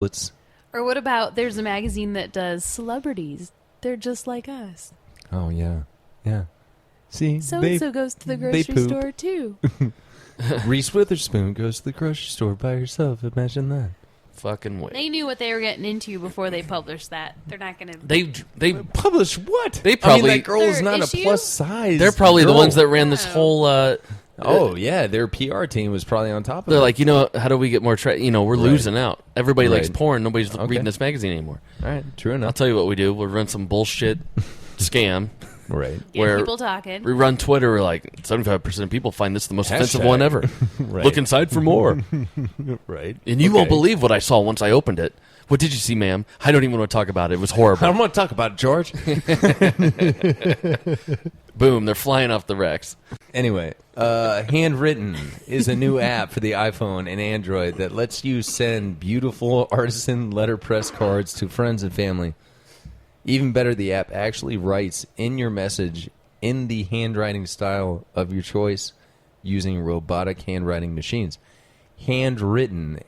What's Or what about there's a magazine that does celebrities? They're just like us. Oh yeah. See, So and so goes to the grocery store too. Reese Witherspoon goes to the grocery store by herself. Imagine that. Fucking way. They knew what they were getting into before they published that. They're not going to. They Publish what? They probably that girl is Their not issue? a plus size. they're probably girl. the ones that ran this whole. Oh yeah, their PR team was probably on top of it. They're like, how do we get more? We're losing out. Everybody likes Right. porn. Nobody's Okay. reading this magazine anymore. All right, true I'll enough. tell you what we do. We'll run some bullshit scam. Right. Get where people talking. We run Twitter. We're like 75% of people find this the most offensive Hashtag. one ever. Right. Look inside for more. Right. And you won't Okay. believe what I saw once I opened it. What did you see, ma'am? I don't even want to talk about it. It was I horrible. don't want to talk about it, George. Boom, they're flying off the Rex. Anyway, Handwritten is a new app for the iPhone and Android that lets you send beautiful artisan letterpress cards to friends and family. Even better, the app actually writes in your message in the handwriting style of your choice using robotic handwriting machines. Handwritten,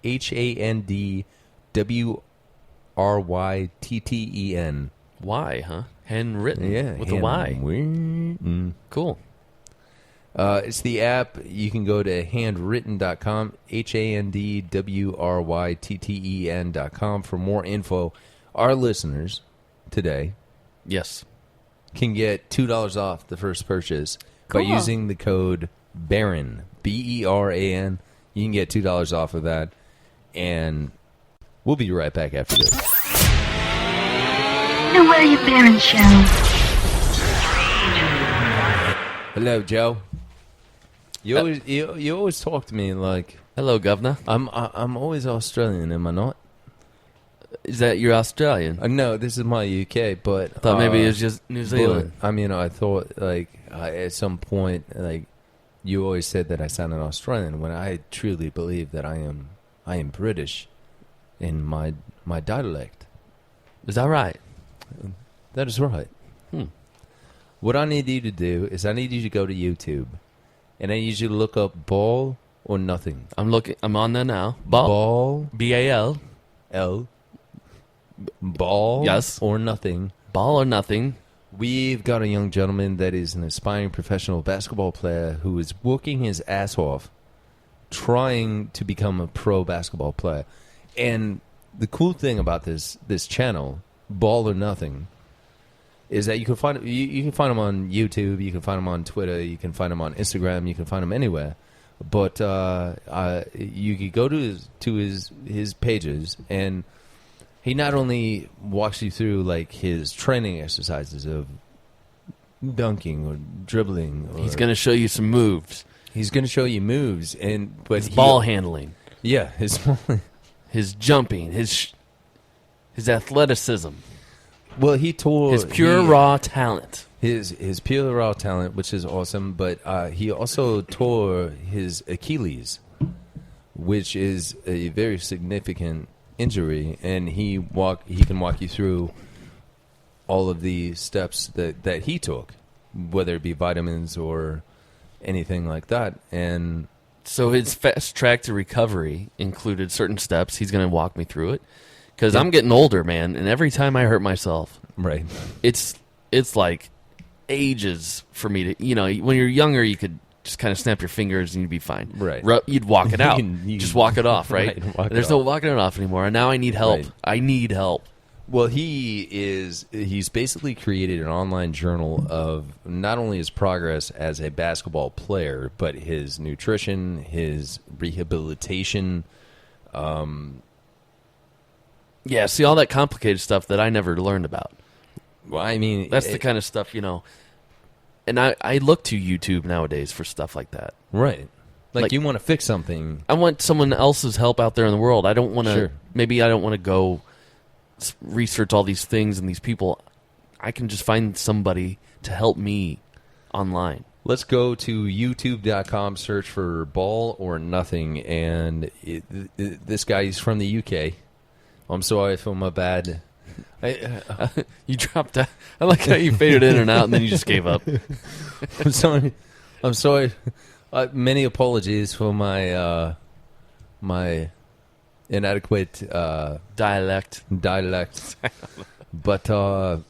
HANDWRYTTEN. Why, huh? Handwritten. Yeah, With a Y. handwritten. Cool. It's the app. You can go to handwritten.com, HANDWRYTTEN.com for more info. Our listeners today Yes. can get $2 off the first purchase by Cool. using the code BARAN, BERAN. You can get $2 off of that. And we'll be right back after this. The William Barron Show. Hello, Joe. You always talk to me like Hello, governor. I'm always Australian, am I not? Is that you're Australian? No, this is my UK, but I thought maybe it was just New Zealand. But, I thought at some point you always said that I sounded Australian when I truly believe that I am British in my dialect. Is that right? That is right. What I need you to do is I need you to go to YouTube, and I need you to look up Ball or Nothing. I'm on there now. Ball. B-A-L. L. Ball. Yes. Or Nothing. Ball or nothing. We've got a young gentleman that is an aspiring professional basketball player who is working his ass off trying to become a pro basketball player. And the cool thing about this channel, Ball or Nothing, is that you can find him on YouTube, you can find him on Twitter, you can find him on Instagram, you can find him anywhere. But you could go to his pages, and he not only walks you through like his training exercises of dunking or dribbling. He's going to show you some moves. He's going to show you moves, but His ball handling. Yeah, his His jumping. His athleticism. Well, he tore His pure raw talent. his pure raw talent, which is awesome. But he also tore his Achilles, which is a very significant injury, and he can walk you through all of the steps that he took, whether it be vitamins or anything like that. And So his fast track to recovery included certain steps. He's going to walk me through it. Because I'm getting older, man, and every time I hurt myself, right, it's like ages for me to, when you're younger, you could just kind of snap your fingers and you'd be fine. Right. You'd walk it out. You just can- walk it off, right? Right, walk it There's no off. walking it off anymore. And now I need help. Right. I need help. well, he's basically created an online journal of not only his progress as a basketball player, but his nutrition, his rehabilitation. Yeah, see, all that complicated stuff that I never learned about. Well, I mean, That's the kind of stuff, And I look to YouTube nowadays for stuff like that. right. Like, like- you want to fix something. I want someone else's help out there in the world. I don't want to. Sure. Maybe I don't want to go research all these things and these people. I can just find somebody to help me online. Let's go to youtube.com, search for Ball or Nothing, and this guy is from the UK. I'm sorry for my bad. You dropped that. I like how you faded in and out, and then you just gave up. I'm sorry. Many apologies for my inadequate Dialect. But go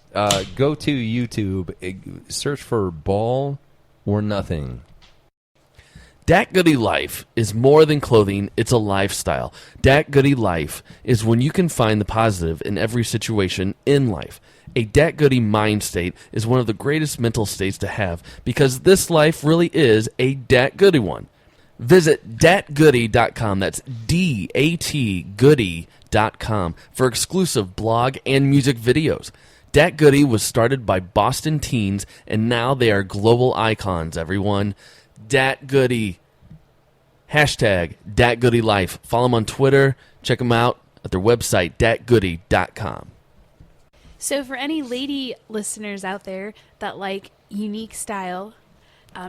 to YouTube, search for Ball or Nothing. Dat Goody Life is more than clothing, it's a lifestyle. Dat Goody Life is when you can find the positive in every situation in life. A Dat Goody mind state is one of the greatest mental states to have because this life really is a Dat Goody one. Visit datgoody.com, that's D-A-T goody.com, for exclusive blog and music videos. Dat Goody was started by Boston teens, and now they are global icons, everyone. Dat Goody. Hashtag Dat Goody Life. Follow them on Twitter. Check them out at their website, datgoody.com. So for any lady listeners out there that like unique style,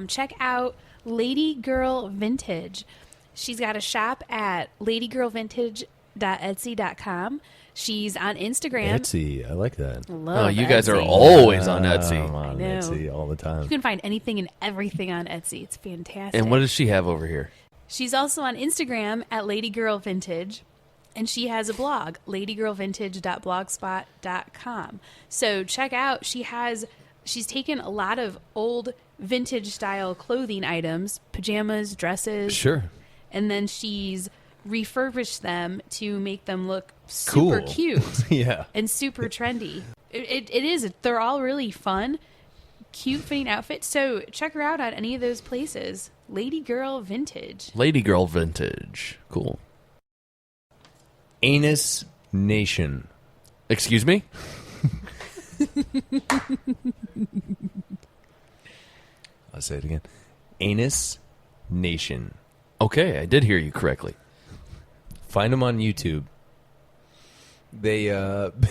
check out Lady Girl Vintage. She's got a shop at ladygirlvintage.etsy.com. She's on Instagram. Etsy, I like that. Love Oh, you guys Etsy. are always on Etsy. I'm on I know. Etsy all the time. You can find anything and everything on Etsy. It's fantastic. And what does she have over here? She's also on Instagram at ladygirlvintage. And she has a blog, ladygirlvintage.blogspot.com. So check out, she's taken a lot of old vintage style clothing items, pajamas, dresses. Sure. And then she's refurbished them to make them look super Cool. cute Yeah. and super trendy. It is. They're all really fun, cute fitting outfits. So check her out on any of those places. Lady Girl Vintage. Lady Girl Vintage. Cool. Anus Nation. Excuse me? I'll say it again. Anus Nation. Okay, I did hear you correctly. Find them on YouTube. They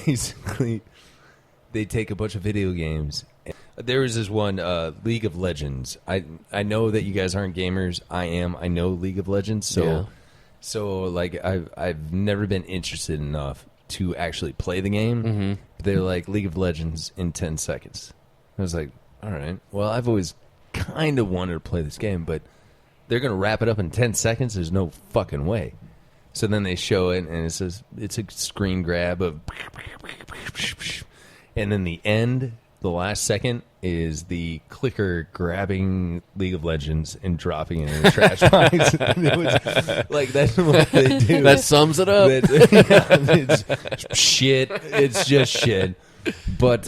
basically they take a bunch of video games. There was this one, League of Legends. I know that you guys aren't gamers. I am. I know League of Legends. So like I've never been interested enough to actually play the game. Mm-hmm. They're like League of Legends in 10 seconds. I was like, all right. Well, I've always kind of wanted to play this game, but they're going to wrap it up in 10 seconds? There's no fucking way. So then they show it, and it says it's a screen grab of, and then the end, the last second, is the clicker grabbing League of Legends and dropping it in the trash box. It was, like, that's what they do. That sums it up. It's shit. It's just shit. But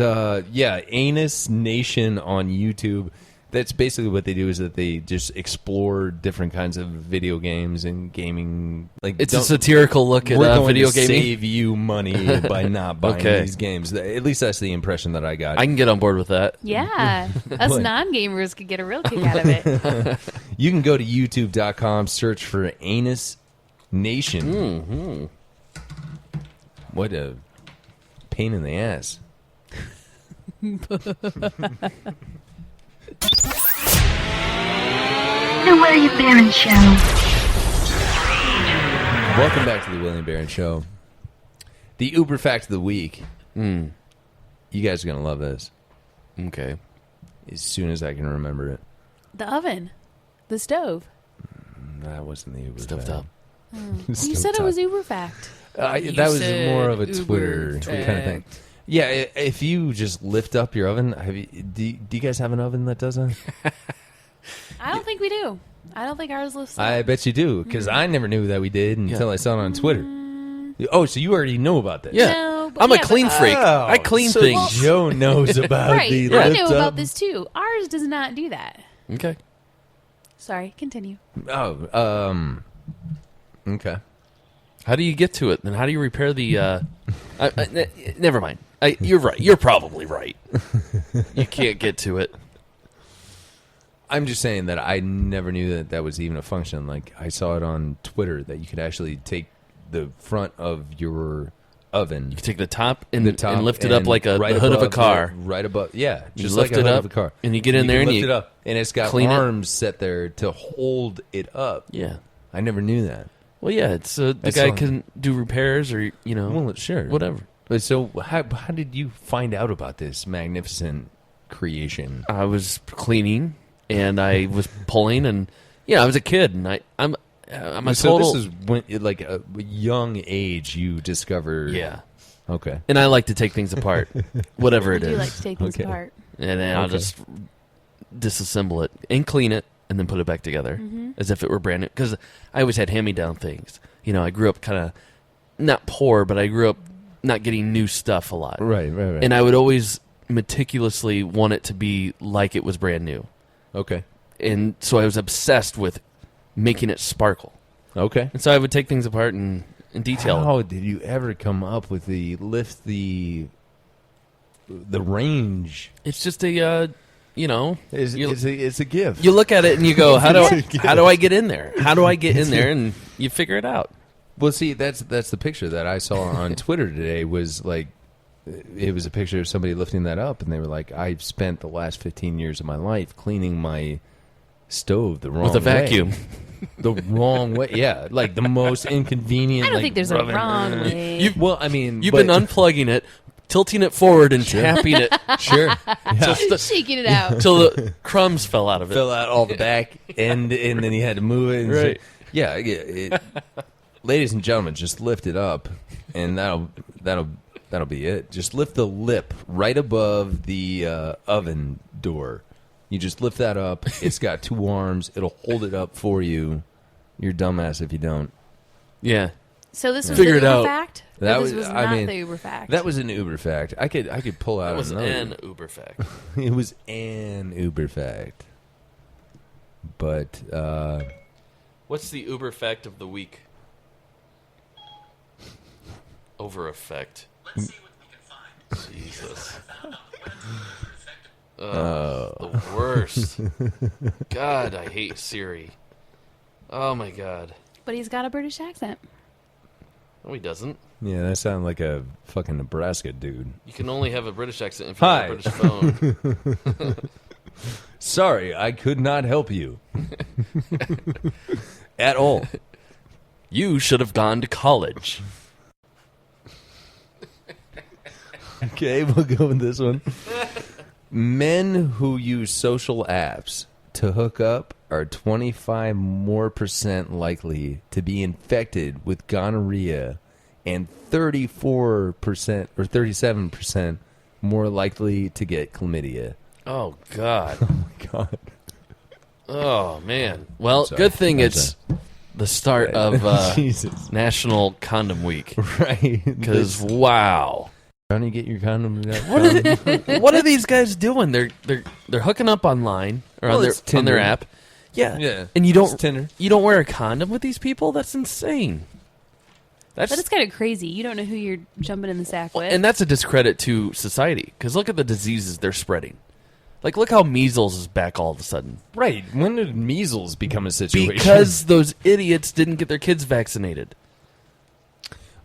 yeah, Anus Nation on YouTube. That's basically what they do, is that they just explore different kinds of video games and gaming. Like, It's a satirical look at we're going video to gaming. save you money by not buying Okay. these games. At least that's the impression that I got. I can get on board with that. Yeah. Us What? non-gamers could get a real kick out of it. You can go to youtube.com, search for Anus Nation. Mm-hmm. What a pain in the ass. The William Barron Show. Welcome back to the William Barron Show. The Uber fact of the week. You guys are going to love this Okay. as soon as I can remember it. The oven. The stove. That wasn't the Uber Stuffed fact. up. You said it was Uber fact. That was said more of a Uber Twitter kind of thing. Yeah, if you just lift up your oven, do you guys have an oven that does that? I don't think we do. I don't think ours lifts I up. bet you do, because I never knew that we did until I saw it on Twitter. Oh, so you already know about this? Yeah. No, but I'm yeah, a clean but- freak. Oh, I clean so things. Joe knows about Right. the I lift know up. about this too. Ours does not do that. Okay. Sorry, continue. Oh, okay. How do you get to it? Then how do you repair the... never mind. You're right. You're probably right. You can't get to it. I'm just saying that I never knew that was even a function. Like, I saw it on Twitter that you could actually take the front of your oven, You take the top and, the top, and lift it up and like right the hood of a above car. right above, yeah, You just lift like a it hood up, of a car. and you get in there can and lift you it up, and it's got clean it. arms set there to hold it up. Yeah. I never knew that. Well, yeah. It's the I guy saw- can do repairs or Well, sure, whatever. But so, how did you find out about this magnificent creation? I was cleaning and I was pulling, and I was a kid, and I'm a So total. this is when, like a young age, you discover. Yeah. Okay. And I like to take things apart, whatever it You is. like to take things Okay. apart. And then I'll Okay. just disassemble it and clean it and then put it back together as if it were brand new. Because I always had hand-me-down things. You know, I grew up kind of not poor, but I grew up not getting new stuff a lot. Right. And I would always meticulously want it to be like it was brand new. Okay. And so I was obsessed with making it sparkle. Okay. And so I would take things apart and detail. How did you ever come up with the range? It's just a, It's a gift. you look at it and you go, how do I get in there? How do I get in there? And you figure it out. Well, see, that's the picture that I saw on Twitter today. Was like, it was a picture of somebody lifting that up, and they were like, "I've spent the last 15 years of my life cleaning my stove the wrong With a vacuum. way. The wrong way, yeah, like the most inconvenient. I don't like, think there's a rubbing- wrong way. Well, I mean, You've but- been unplugging it, tilting it forward and tapping it sure, yeah. Shaking it out. till the crumbs fell out of it. Fill out all the back end, and then you had to move it. And Right. yeah. Ladies and gentlemen, just lift it up, and that'll be it. Just lift the lip right above the oven door. You just lift that up. It's got 2 arms. It'll hold it up for you. You're dumbass if you don't. Yeah. So this was Figure the it Uber out. fact? That Or was- this was I not mean, the Uber fact? That was an Uber fact. I could pull out That was another. an Uber fact. It was an Uber fact. But What's the Uber fact of the week? Over effect. Let's see what we can find. Jesus. Oh. The worst. God, I hate Siri. Oh my God. But he's got a British accent. No, he doesn't. yeah, that sounded like a fucking Nebraska dude. You can only have a British accent if you Hi. have a British phone. Sorry, I could not help you. At all. You should have gone to college. Okay, we'll go with this one. Men who use social apps to hook up are 25% more likely to be infected with gonorrhea and 34% or 37% more likely to get chlamydia. Oh God. God. Oh man. Well, Sorry. good thing I'm it's the start of Jesus. National Condom Week. Right. Because wow. Trying to get your condom. What are these guys doing? They're hooking up online or Well, on it's their Tinder. app. Yeah. Yeah. And you It's don't Tinder. you don't wear a condom with these people? That's insane. But it's kind of crazy. You don't know who you're jumping in the sack with. And that's a discredit to society because look at the diseases they're spreading. Like, look how measles is back all of a sudden. Right. When did measles become a situation? Because those idiots didn't get their kids vaccinated.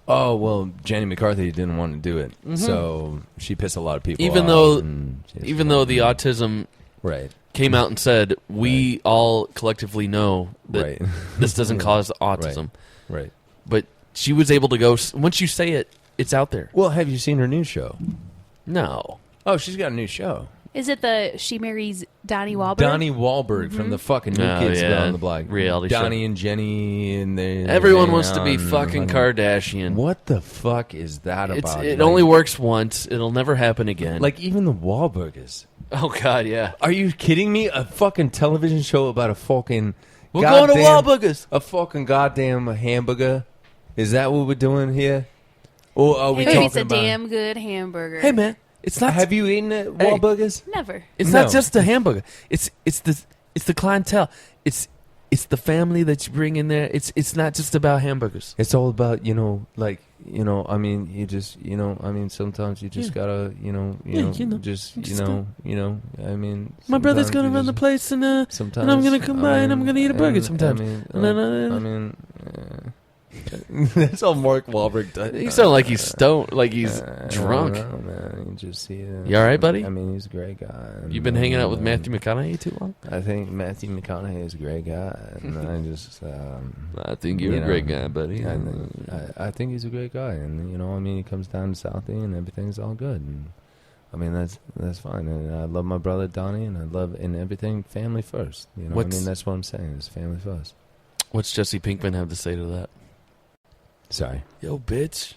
Oh, well, Jenny McCarthy didn't want to do it, so she pissed a lot of people Even off. though, and she has even to- though the autism Right. came out and said, we all collectively know that Right. this doesn't cause autism. Right. But she was able to go, once you say it, it's out there. Well, have you seen her new show? No. Oh, she's got a new show. Is it the She Marries Donnie Wahlberg? Donnie Wahlberg from the fucking New Oh, Kids yeah. on the Block. Reality show. Donnie and Jenny and they. Everyone wants to be on fucking Kardashian. What the fuck is that It's, about? it Like- only works once. It'll never happen again. Like even the Wahlburgers. oh, God, yeah. Are you kidding me? A fucking television show about a fucking. We're going to goddamn- Wahlburgers. A fucking goddamn hamburger. Is that what we're doing here? Or are we Maybe talking it's a about? damn good hamburger. Hey, man. It's not. Have you eaten at Wahlburgers? Never. It's No. not just the hamburger. It's the clientele. It's the family that you bring in there. It's not just about hamburgers. It's all about I mean, you just I mean, sometimes you just gotta just I mean, My brother's sometimes gonna you run the just- place, and Sometimes I'm gonna come by and I'm mean, gonna eat a burger and- sometimes. I mean, And then, I mean, that's all Mark Wahlberg does. You sound like he's stoned, like he's drunk. I don't know, man. You just see it. You all right, buddy? I mean, he's a great guy. You've been hanging out with Matthew McConaughey too long. I think Matthew McConaughey is a great guy, and I just. I think you're You a know, great guy, buddy. I think he's a great guy, and I mean, he comes down to Southie, and everything's all good. And I mean, that's fine. And I love my brother Donnie, and I love in everything family first. I What's- mean, that's what I'm saying. It's family first. What's Jesse Pinkman have to say to that? Sorry. Yo, bitch.